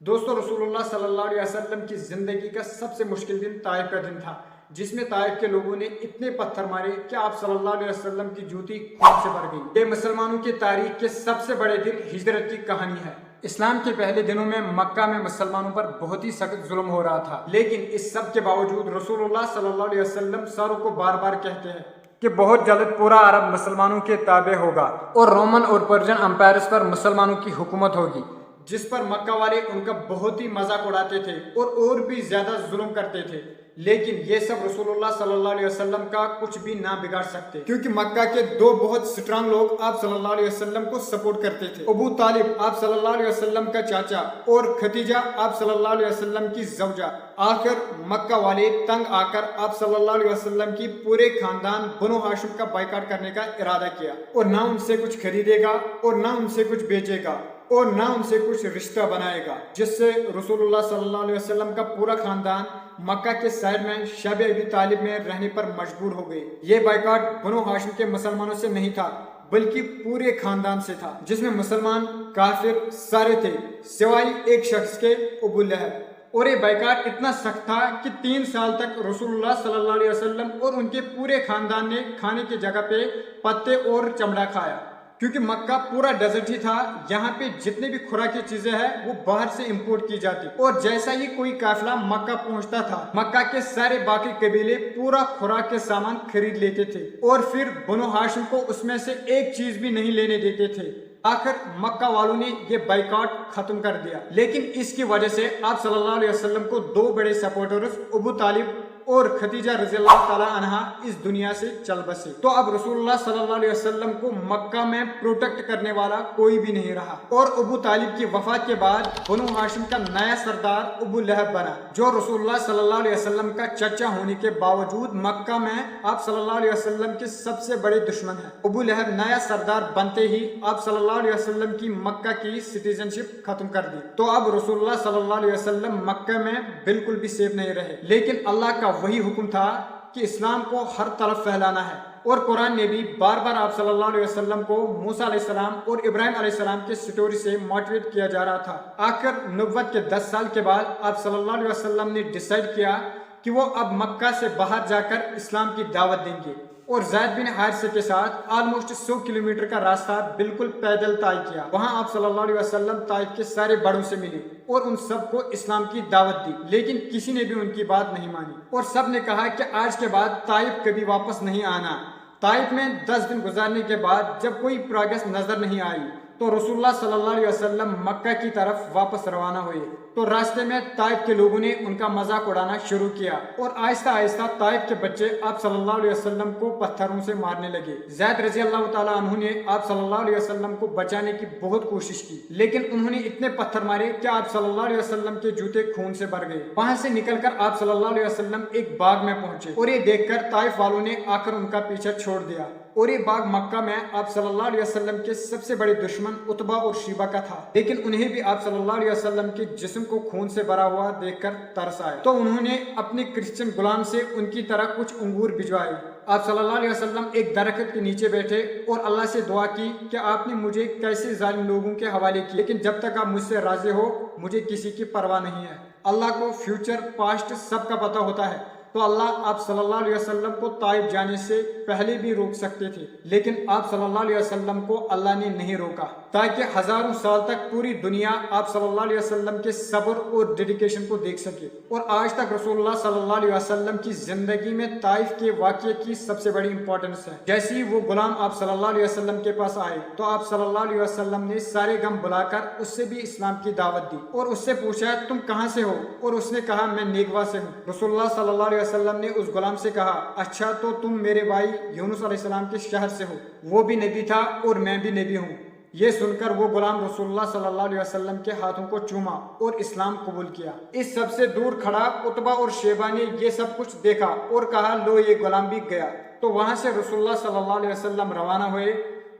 دوستو رسول اللہ صلی اللہ علیہ وسلم کی زندگی کا سب سے مشکل دن طائف کا دن تھا، جس میں طائف کے لوگوں نے اتنے پتھر مارے کہ آپ صلی اللہ علیہ وسلم کی جوتی خون سے بھر گئی۔ یہ مسلمانوں کی تاریخ کے سب سے بڑے دن ہجرت کی کہانی ہے۔ اسلام کے پہلے دنوں میں مکہ میں مسلمانوں پر بہت ہی سخت ظلم ہو رہا تھا، لیکن اس سب کے باوجود رسول اللہ صلی اللہ علیہ وسلم ساروں کو بار بار کہتے ہیں کہ بہت جلد پورا عرب مسلمانوں کے تابع ہوگا اور رومن اور پرشین امپائرز پر مسلمانوں کی حکومت ہوگی، جس پر مکہ والے ان کا بہت ہی مذاق اڑاتے تھے اور بھی زیادہ ظلم کرتے تھے۔ لیکن یہ سب رسول اللہ صلی اللہ علیہ وسلم کا کچھ بھی نہ بگاڑ سکتے، کیونکہ مکہ کے دو بہت سٹرانگ لوگ آپ صلی اللہ علیہ وسلم کو سپورٹ کرتے تھے۔ ابو طالب آپ صلی اللہ علیہ وسلم کا چاچا اور خدیجہ آپ صلی اللہ علیہ وسلم کی زوجہ۔ آخر مکہ والے تنگ آ کر آپ صلی اللہ علیہ وسلم کی پورے خاندان بنو ہاشم کا بائیکاٹ کرنے کا ارادہ کیا، اور نہ ان سے کچھ خریدے گا اور نہ ان سے کچھ بیچے گا اور نہ ان سے کچھ رشتہ بنائے گا، جس سے رسول اللہ صلی اللہ علیہ وسلم کا پورا خاندان مکہ کے سائڈ میں شب ابی طالب میں رہنے پر مجبور ہو گئے۔ یہ بائیکاٹ بنو ہاشم کے مسلمانوں سے نہیں تھا، بلکہ پورے خاندان سے تھا، جس میں مسلمان کافر سارے تھے سوائے ایک شخص کے، ابو لہب۔ اور یہ بائیکاٹ اتنا سخت تھا کہ 3 سال تک رسول اللہ صلی اللہ علیہ وسلم اور ان کے پورے خاندان نے کھانے کی جگہ پہ پتے اور چمڑا کھایا، کیونکہ مکہ پورا ڈیزرٹ ہی تھا۔ یہاں پہ جتنے بھی خوراک کی چیزیں ہیں وہ باہر سے امپورٹ کی جاتی، اور جیسا ہی کوئی قافلہ مکہ پہنچتا تھا، مکہ کے سارے باقی قبیلے پورا خوراک کے سامان خرید لیتے تھے، اور پھر بنو ہاشم کو اس میں سے ایک چیز بھی نہیں لینے دیتے تھے۔ آخر مکہ والوں نے یہ بائیکاٹ ختم کر دیا، لیکن اس کی وجہ سے آپ صلی اللہ علیہ وسلم کو 2 بڑے سپورٹرز ابو طالب اور خدیجہ رضی اللہ تعالی عنہا اس دنیا سے چل بسے۔ تو اب رسول اللہ صلی اللہ علیہ وسلم کو مکہ میں پروٹیکٹ کرنے والا کوئی بھی نہیں رہا، اور ابو طالب کی وفات کے بعد بنو ہاشم کا نیا سردار ابو لہب بنا، جو رسول اللہ صلی اللہ علیہ وسلم کا چچا ہونے کے باوجود مکہ میں آپ صلی اللہ علیہ وسلم کے سب سے بڑے دشمن ہے۔ ابو لہب نیا سردار بنتے ہی آپ صلی اللہ علیہ وسلم کی مکہ کی سٹیزن شپ ختم کر دی۔ تو اب رسول اللہ صلی اللہ علیہ وسلم مکہ میں بالکل بھی سیف نہیں رہے، لیکن اللہ کا وہی حکم تھا کہ اسلام کو ہر طرف پھیلانا ہے، اور قرآن نے بھی بار بار آپ صلی اللہ علیہ وسلم کو موسیٰ علیہ السلام اور ابراہیم علیہ السلام کے سٹوری سے موٹیویٹ کیا جا رہا تھا۔ آخر نبوت کے 10 سال کے بعد آپ صلی اللہ علیہ وسلم نے ڈیسائیڈ کیا کہ وہ اب مکہ سے باہر جا کر اسلام کی دعوت دیں گے، اور زید بن حارثہ کے ساتھ آلموسٹ 100 کلومیٹر کا راستہ بالکل پیدل طے کیا۔ وہاں آپ صلی اللہ علیہ وسلم طائف کے سارے بڑوں سے ملے اور ان سب کو اسلام کی دعوت دی، لیکن کسی نے بھی ان کی بات نہیں مانی، اور سب نے کہا کہ آج کے بعد طائف کبھی واپس نہیں آنا۔ طائف میں 10 دن گزارنے کے بعد جب کوئی پروگریس نظر نہیں آئی تو رسول اللہ صلی اللہ علیہ وسلم مکہ کی طرف واپس روانہ ہوئے، تو راستے میں طائف کے لوگوں نے ان کا مذاق اڑانا شروع کیا، اور آہستہ آہستہ طائف کے بچے آپ صلی اللہ علیہ وسلم کو پتھروں سے مارنے لگے۔ زید رضی اللہ تعالیٰ عنہ نے آپ صلی اللہ علیہ وسلم کو بچانے کی بہت کوشش کی، لیکن انہوں نے اتنے پتھر مارے کہ آپ صلی اللہ علیہ وسلم کے جوتے خون سے بھر گئے۔ وہاں سے نکل کر آپ صلی اللہ علیہ وسلم ایک باغ میں پہنچے، اور یہ دیکھ کر طائف والوں نے آ کر ان کا پیچھا چھوڑ دیا، اور یہ باغ مکہ میں آپ صلی اللہ علیہ وسلم کے سب سے بڑے دشمن عتبہ اور شیبہ کا تھا، لیکن انہیں بھی آپ صلی اللہ علیہ وسلم کے جسم کو خون سے بھرا ہوا دیکھ کر ترس آیا، تو انہوں نے اپنے کرسچن غلام سے ان کی طرح کچھ انگور بھجوائے۔ آپ صلی اللہ علیہ وسلم ایک درخت کے نیچے بیٹھے اور اللہ سے دعا کی کہ آپ نے مجھے کیسے ظالم لوگوں کے حوالے کیا، لیکن جب تک آپ مجھ سے راضی ہو مجھے کسی کی پرواہ نہیں ہے۔ اللہ کو فیوچر پاسٹ سب کا پتہ ہوتا ہے، تو اللہ آپ صلی اللہ علیہ وسلم کو طائف جانے سے پہلے بھی روک سکتے تھے، لیکن آپ صلی اللہ علیہ وسلم کو اللہ نے نہیں روکا، تاکہ ہزاروں سال تک پوری دنیا آپ صلی اللہ علیہ وسلم کے صبر اور ڈیڈیکیشن کو دیکھ سکے۔ اور آج تک رسول اللہ صلی اللہ علیہ وسلم کی زندگی میں طائف کے واقعے کی سب سے بڑی امپورٹنس ہے۔ جیسے ہی وہ غلام آپ صلی اللہ علیہ وسلم کے پاس آئے تو آپ صلی اللہ علیہ وسلم نے سارے غم بلا کر اس سے بھی اسلام کی دعوت دی، اور اس سے پوچھا تم کہاں سے ہو، اور اس نے کہا میں نیگوا سے ہوں۔ رسول اللہ صلی اللہ علیہ وسلم نے اس غلام سے کہا اچھا تو تم میرے بھائی یونس علیہ السلام کے شہر سے ہو، وہ بھی نبی تھا اور میں بھی نبی ہوں۔ یہ سن کر وہ غلام رسول اللہ صلی اللہ علیہ وسلم کے ہاتھوں کو چوما اور اسلام قبول کیا۔ اس سب سے دور کھڑا عتبہ اور شیبہ نے یہ سب کچھ دیکھا اور کہا لو یہ غلام بھی گیا۔ تو وہاں سے رسول اللہ صلی اللہ علیہ وسلم روانہ ہوئے،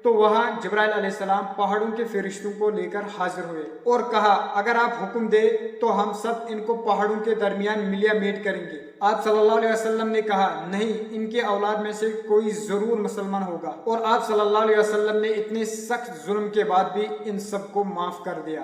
تو وہاں جبرائیل علیہ السلام پہاڑوں کے فرشتوں کو لے کر حاضر ہوئے اور کہا اگر آپ حکم دے تو ہم سب ان کو پہاڑوں کے درمیان ملیا میٹ کریں گے۔ آپ صلی اللہ علیہ وسلم نے کہا نہیں، ان کے اولاد میں سے کوئی ضرور مسلمان ہوگا، اور آپ صلی اللہ علیہ وسلم نے اتنے سخت ظلم کے بعد بھی ان سب کو معاف کر دیا۔